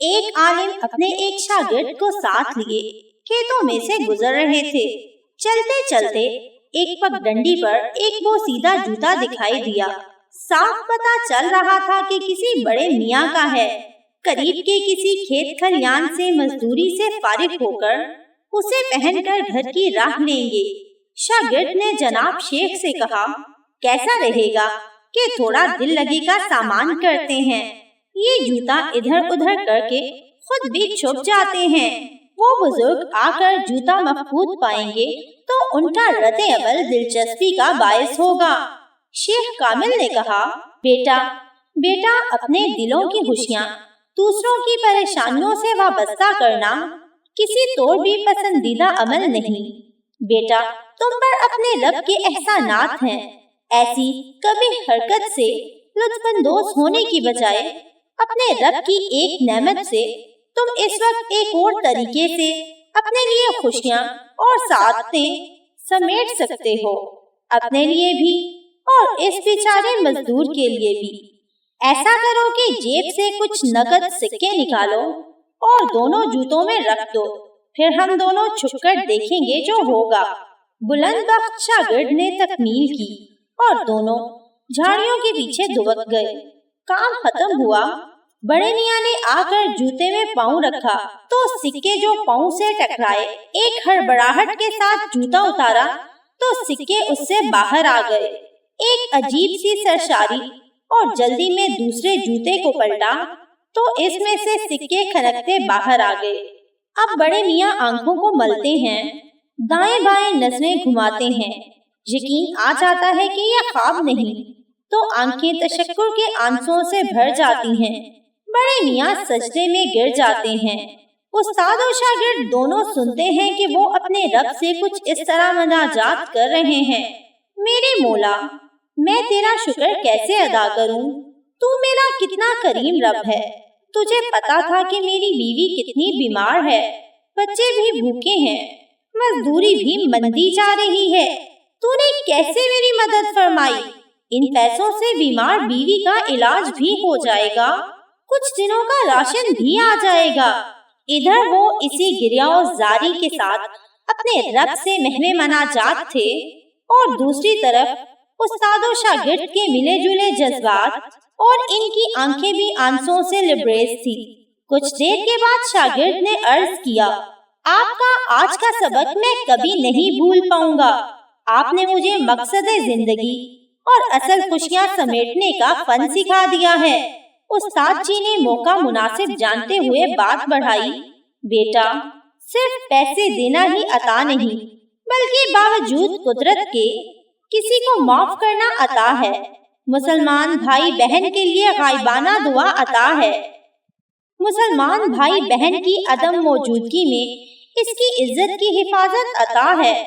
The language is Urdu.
ایک عالم اپنے ایک شاگرد کو ساتھ لیے کھیتوں میں سے گزر رہے تھے۔ چلتے چلتے ایک پگڈنڈی پر ایک بوسیدہ جوتا دکھائی دیا۔ صاف پتہ چل رہا تھا کہ کسی بڑے میاں کا ہے۔ قریب کے کسی کھیت کھلیان سے مزدوری سے فارغ ہو کر اسے پہن کر گھر کی راہ لیں گے۔ شاگرد نے جناب شیخ سے کہا، کیسا رہے گا کہ تھوڑا دل لگی کا سامان کرتے ہیں؟ یہ جوتا ادھر ادھر کر کے خود بھی چھپ جاتے ہیں۔ وہ بزرگ آ کر جوتا مفقود پائیں گے تو ان کا رد عمل دلچسپی کا باعث ہوگا۔ شیخ کامل نے کہا، بیٹا اپنے دلوں کی خوشیاں دوسروں کی پریشانیوں سے وابستہ کرنا کسی طور بھی پسندیدہ عمل نہیں۔ بیٹا، تم پر اپنے رب کے احسانات ہیں۔ ایسی کبھی حرکت سے لطف اندوز ہونے کی بجائے اپنے رب کی ایک نعمت سے تم اس وقت ایک اور طریقے سے اپنے لیے خوشیاں اور سعادتیں سمیٹ سکتے ہو، اپنے لیے بھی اور اس بیچارے مزدور کے لیے بھی۔ ایسا کرو کہ جیب سے کچھ نقد سکے نکالو اور دونوں جوتوں میں رکھ دو، پھر ہم دونوں چھپ کر دیکھیں گے جو ہوگا۔ بلند بخت شاگرد نے تکمیل کی اور دونوں جھاڑیوں کے پیچھے دبک گئے۔ کام ختم ہوا۔ بڑے میاں نے آ کر جوتے میں پاؤں رکھا تو سکے جو پاؤں سے ٹکرائے، ایک ہڑبڑاہٹ کے ساتھ جوتا اتارا تو سکے اس سے باہر آ گئے۔ ایک عجیب سی سرشاری اور جلدی میں دوسرے جوتے کو پلٹا تو اس میں سے سکے کھنکتے باہر آ گئے۔ اب بڑے میاں آنکھوں کو ملتے ہیں، دائیں بائیں نظریں گھماتے ہیں۔ یقین آ جاتا ہے کہ یہ خواب نہیں تو آنکھیں تشکر کے آنسوؤں سے بھر جاتی ہیں۔ بڑے میاں سجدے میں گر جاتے ہیں۔ استاد و شاگرد دونوں سنتے ہیں کہ وہ اپنے رب سے کچھ اس طرح مناجات کر رہے ہیں، میرے مولا، میں تیرا شکر کیسے ادا کروں؟ تو میرا کتنا کریم رب ہے۔ تجھے پتا تھا کہ میری بیوی کتنی بیمار ہے، بچے بھی بھوکے ہیں، مزدوری بھی مندی جا رہی ہے، تو نے کیسے میری مدد فرمائی؟ ان پیسوں سے بیمار بیوی کا علاج بھی ہو جائے گا، کچھ دنوں کا راشن بھی آ جائے گا۔ ادھر وہ اسی گریہ و زاری کے ساتھ اپنے رب سے محو مناجات تھے اور دوسری طرف استاد و شاگرد کے ملے جلے جذبات اور ان کی آنکھیں بھی آنسوؤں سے لبریز تھی۔ کچھ دیر کے بعد شاگرد نے عرض کیا، آپ کا آج کا سبق میں کبھی نہیں بھول پاؤں گا۔ آپ نے مجھے مقصد زندگی اور اصل خوشیاں سمیٹنے کا فن سکھا دیا ہے۔ استاد جی نے موقع مناسب جانتے ہوئے بات بڑھائی، بیٹا، صرف پیسے دینا ہی عطا نہیں بلکہ باوجود قدرت کے کسی کو معاف کرنا عطا ہے۔ مسلمان بھائی بہن کے لیے غائبانہ دعا عطا ہے۔ مسلمان بھائی بہن کی عدم موجودگی میں اس کی عزت کی حفاظت عطا ہے۔